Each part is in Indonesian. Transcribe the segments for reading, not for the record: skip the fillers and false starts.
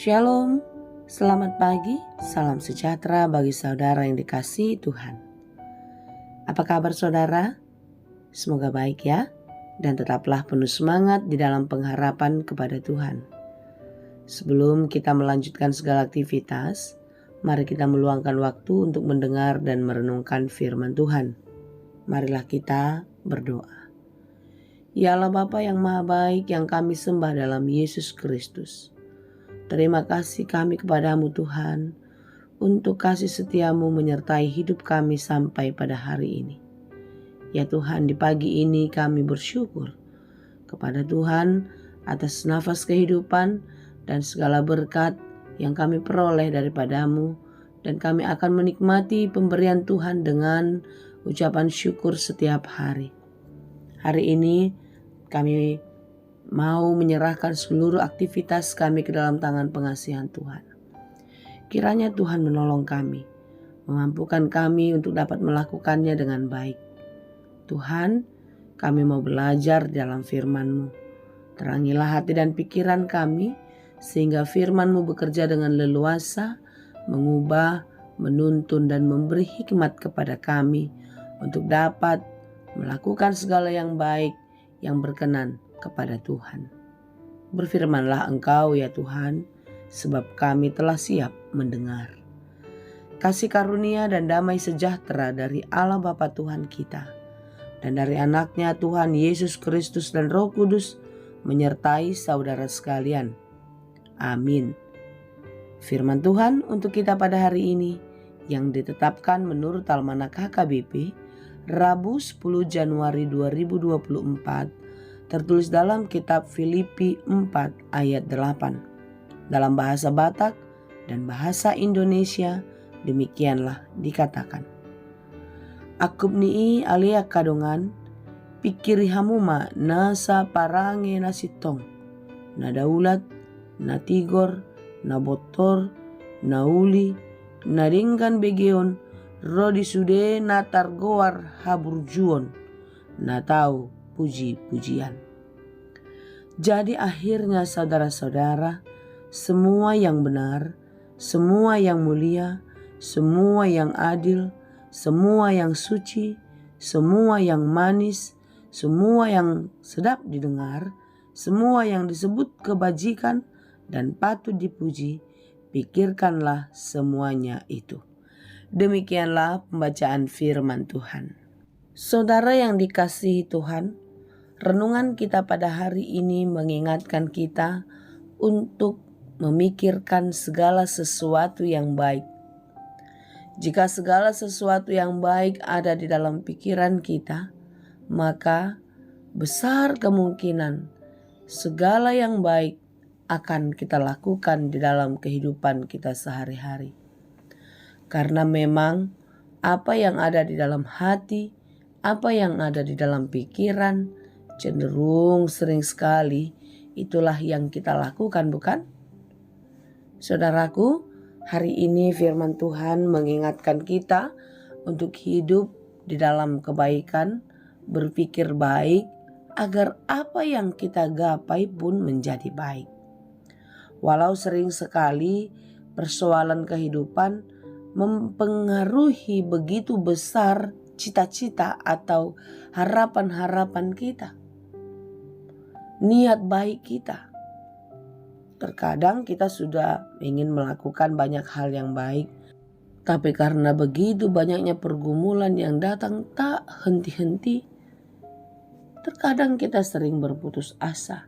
Shalom, selamat pagi, salam sejahtera bagi saudara yang dikasihi Tuhan. Apa kabar saudara? Semoga baik ya, dan tetaplah penuh semangat di dalam pengharapan kepada Tuhan. Sebelum kita melanjutkan segala aktivitas, mari kita meluangkan waktu untuk mendengar dan merenungkan firman Tuhan. Marilah kita berdoa. Ya Allah Bapa yang Maha Baik yang kami sembah dalam Yesus Kristus. Terima kasih kami kepadamu Tuhan, untuk kasih setiamu menyertai hidup kami sampai pada hari ini. Ya Tuhan, di pagi ini kami bersyukur kepada Tuhan atas nafas kehidupan dan segala berkat yang kami peroleh daripadamu, dan kami akan menikmati pemberian Tuhan dengan ucapan syukur setiap hari. Hari ini kami mau menyerahkan seluruh aktivitas kami ke dalam tangan pengasihan Tuhan. Kiranya Tuhan menolong kami, memampukan kami untuk dapat melakukannya dengan baik. Tuhan, kami mau belajar dalam firman-Mu. Terangilah hati dan pikiran kami, sehingga firman-Mu bekerja dengan leluasa, mengubah, menuntun dan memberi hikmat kepada kami untuk dapat melakukan segala yang baik yang berkenan kepada Tuhan. Berfirmanlah Engkau ya Tuhan, sebab kami telah siap mendengar. Kasih karunia dan damai sejahtera dari Allah Bapa Tuhan kita dan dari anaknya Tuhan Yesus Kristus dan Roh Kudus menyertai saudara sekalian. Amin. Firman Tuhan untuk kita pada hari ini yang ditetapkan menurut Almanak HKBP Rabu 10 Januari 2024 tertulis dalam kitab Filipi 4 ayat 8. Dalam bahasa Batak dan bahasa Indonesia demikianlah dikatakan. Akupnii alia kadongan, pikiri hamuma nasa parange nasitong, na daulat, na tigor, na botor, na uli, na ringgan begeon, rodi sude na targoar haburjuon, na tau puji-pujian. Jadi akhirnya saudara-saudara, semua yang benar, semua yang mulia, semua yang adil, semua yang suci, semua yang manis, semua yang sedap didengar, semua yang disebut kebajikan dan patut dipuji, pikirkanlah semuanya itu. Demikianlah pembacaan firman Tuhan. Saudara yang dikasihi Tuhan, renungan kita pada hari ini mengingatkan kita untuk memikirkan segala sesuatu yang baik. Jika segala sesuatu yang baik ada di dalam pikiran kita, maka besar kemungkinan segala yang baik akan kita lakukan di dalam kehidupan kita sehari-hari. Karena memang apa yang ada di dalam hati, apa yang ada di dalam pikiran, cenderung sering sekali itulah yang kita lakukan, bukan? Saudaraku, hari ini firman Tuhan mengingatkan kita untuk hidup di dalam kebaikan, berpikir baik, agar apa yang kita gapai pun menjadi baik. Walau sering sekali persoalan kehidupan mempengaruhi begitu besar cita-cita atau harapan-harapan kita, niat baik kita. Terkadang kita sudah ingin melakukan banyak hal yang baik, tapi karena begitu banyaknya pergumulan yang datang tak henti-henti, terkadang kita sering berputus asa.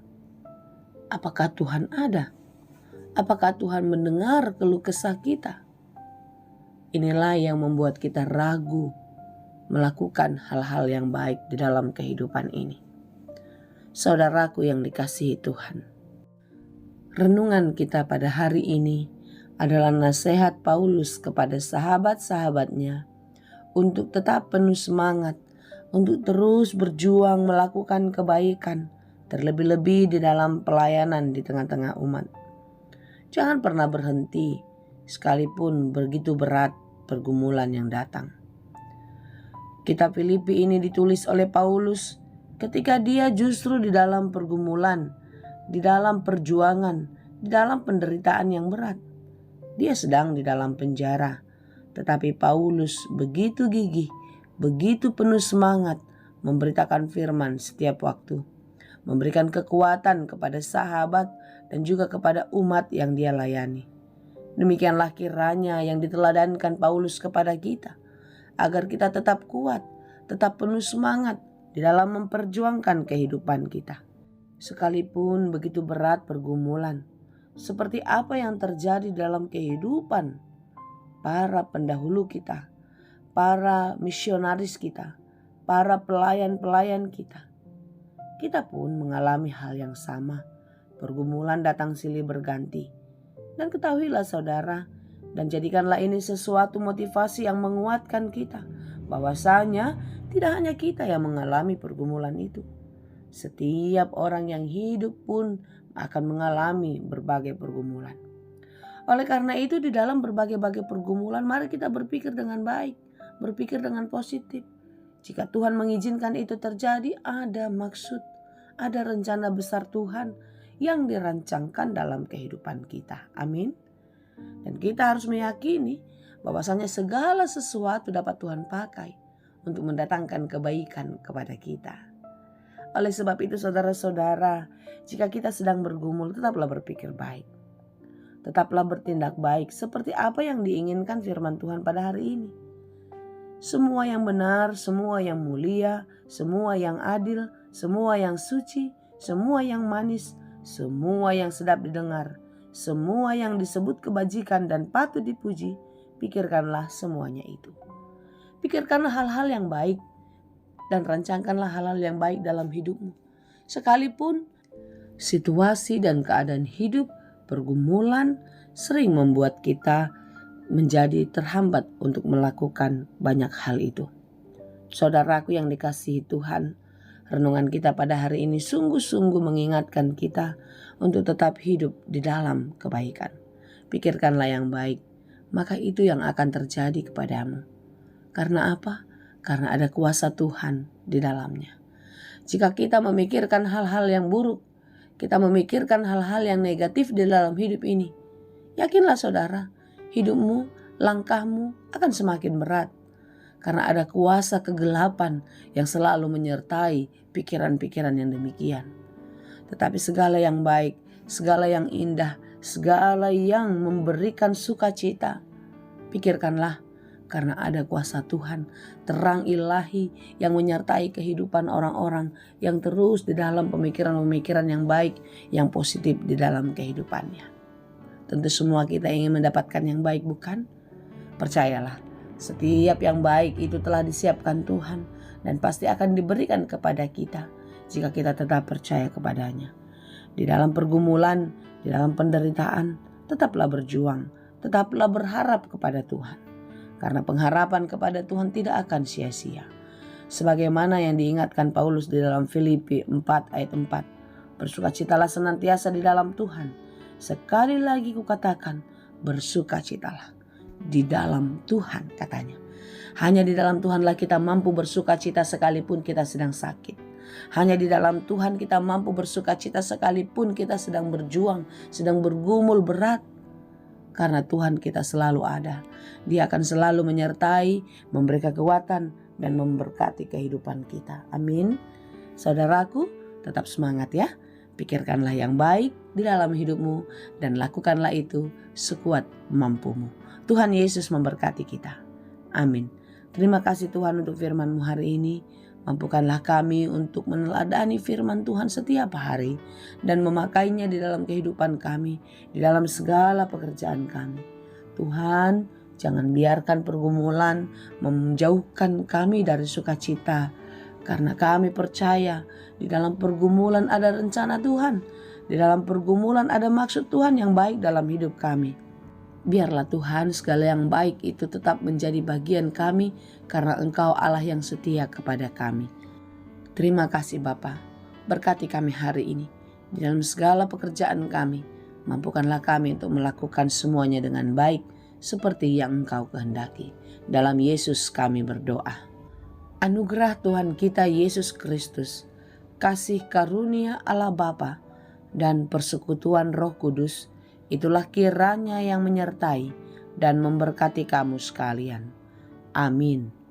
Apakah Tuhan ada? Apakah Tuhan mendengar keluh kesah kita? Inilah yang membuat kita ragu melakukan hal-hal yang baik di dalam kehidupan ini. Saudaraku yang dikasihi Tuhan, renungan kita pada hari ini adalah nasihat Paulus kepada sahabat-sahabatnya untuk tetap penuh semangat, untuk terus berjuang melakukan kebaikan, terlebih-lebih di dalam pelayanan di tengah-tengah umat. Jangan pernah berhenti, sekalipun begitu berat pergumulan yang datang. Kitab Filipi ini ditulis oleh Paulus ketika dia justru di dalam pergumulan, di dalam perjuangan, di dalam penderitaan yang berat. Dia sedang di dalam penjara, tetapi Paulus begitu gigih, begitu penuh semangat memberitakan firman setiap waktu, memberikan kekuatan kepada sahabat dan juga kepada umat yang dia layani. Demikianlah kiranya yang diteladankan Paulus kepada kita, agar kita tetap kuat, tetap penuh semangat di dalam memperjuangkan kehidupan kita. Sekalipun begitu berat pergumulan, seperti apa yang terjadi dalam kehidupan para pendahulu kita, para misionaris kita, para pelayan-pelayan kita. Kita pun mengalami hal yang sama. Pergumulan datang silih berganti. Dan ketahuilah saudara, dan jadikanlah ini sesuatu motivasi yang menguatkan kita, bahwasanya tidak hanya kita yang mengalami pergumulan itu. Setiap orang yang hidup pun akan mengalami berbagai pergumulan. Oleh karena itu, di dalam berbagai-bagai pergumulan, mari kita berpikir dengan baik, berpikir dengan positif. Jika Tuhan mengizinkan itu terjadi, ada maksud, ada rencana besar Tuhan yang dirancangkan dalam kehidupan kita. Amin. Dan kita harus meyakini bahwasanya segala sesuatu dapat Tuhan pakai untuk mendatangkan kebaikan kepada kita. Oleh sebab itu saudara-saudara, jika kita sedang bergumul, tetaplah berpikir baik. Tetaplah bertindak baik seperti apa yang diinginkan firman Tuhan pada hari ini. Semua yang benar, semua yang mulia, semua yang adil, semua yang suci, semua yang manis, semua yang sedap didengar, semua yang disebut kebajikan dan patut dipuji, pikirkanlah semuanya itu. Pikirkanlah hal-hal yang baik dan rancangkanlah hal-hal yang baik dalam hidupmu. Sekalipun situasi dan keadaan hidup, pergumulan sering membuat kita menjadi terhambat untuk melakukan banyak hal itu. Saudaraku yang dikasihi Tuhan, renungan kita pada hari ini sungguh-sungguh mengingatkan kita untuk tetap hidup di dalam kebaikan. Pikirkanlah yang baik, maka itu yang akan terjadi kepadamu. Karena apa? Karena ada kuasa Tuhan di dalamnya. Jika kita memikirkan hal-hal yang buruk, kita memikirkan hal-hal yang negatif di dalam hidup ini, yakinlah saudara, hidupmu, langkahmu akan semakin berat. Karena ada kuasa kegelapan yang selalu menyertai pikiran-pikiran yang demikian. Tetapi segala yang baik, segala yang indah, segala yang memberikan sukacita, pikirkanlah karena ada kuasa Tuhan, terang ilahi yang menyertai kehidupan orang-orang yang terus di dalam pemikiran-pemikiran yang baik, yang positif di dalam kehidupannya. Tentu semua kita ingin mendapatkan yang baik, bukan? Percayalah, setiap yang baik itu telah disiapkan Tuhan dan pasti akan diberikan kepada kita jika kita tetap percaya kepadanya. Di dalam pergumulan, di dalam penderitaan, tetaplah berjuang, tetaplah berharap kepada Tuhan. Karena pengharapan kepada Tuhan tidak akan sia-sia. Sebagaimana yang diingatkan Paulus di dalam Filipi 4 ayat 4. Bersukacitalah senantiasa di dalam Tuhan. Sekali lagi kukatakan, bersukacitalah di dalam Tuhan, katanya. Hanya di dalam Tuhanlah kita mampu bersukacita sekalipun kita sedang sakit. Hanya di dalam Tuhan kita mampu bersukacita sekalipun kita sedang berjuang, sedang bergumul berat. Karena Tuhan kita selalu ada. Dia akan selalu menyertai, memberi kekuatan dan memberkati kehidupan kita. Amin. Saudaraku, tetap semangat ya. Pikirkanlah yang baik di dalam hidupmu dan lakukanlah itu sekuat mampumu. Tuhan Yesus memberkati kita. Amin. Terima kasih Tuhan untuk firman-Mu hari ini. Mampukanlah kami untuk meneladani firman Tuhan setiap hari dan memakainya di dalam kehidupan kami, di dalam segala pekerjaan kami. Tuhan, jangan biarkan pergumulan menjauhkan kami dari sukacita, karena kami percaya di dalam pergumulan ada rencana Tuhan, di dalam pergumulan ada maksud Tuhan yang baik dalam hidup kami. Biarlah Tuhan segala yang baik itu tetap menjadi bagian kami karena Engkau Allah yang setia kepada kami. Terima kasih Bapa, berkati kami hari ini. Di dalam segala pekerjaan kami, mampukanlah kami untuk melakukan semuanya dengan baik seperti yang Engkau kehendaki. Dalam Yesus kami berdoa. Anugerah Tuhan kita Yesus Kristus, kasih karunia Allah Bapa, dan persekutuan Roh Kudus Itulah kiranya yang menyertai dan memberkati kamu sekalian. Amin.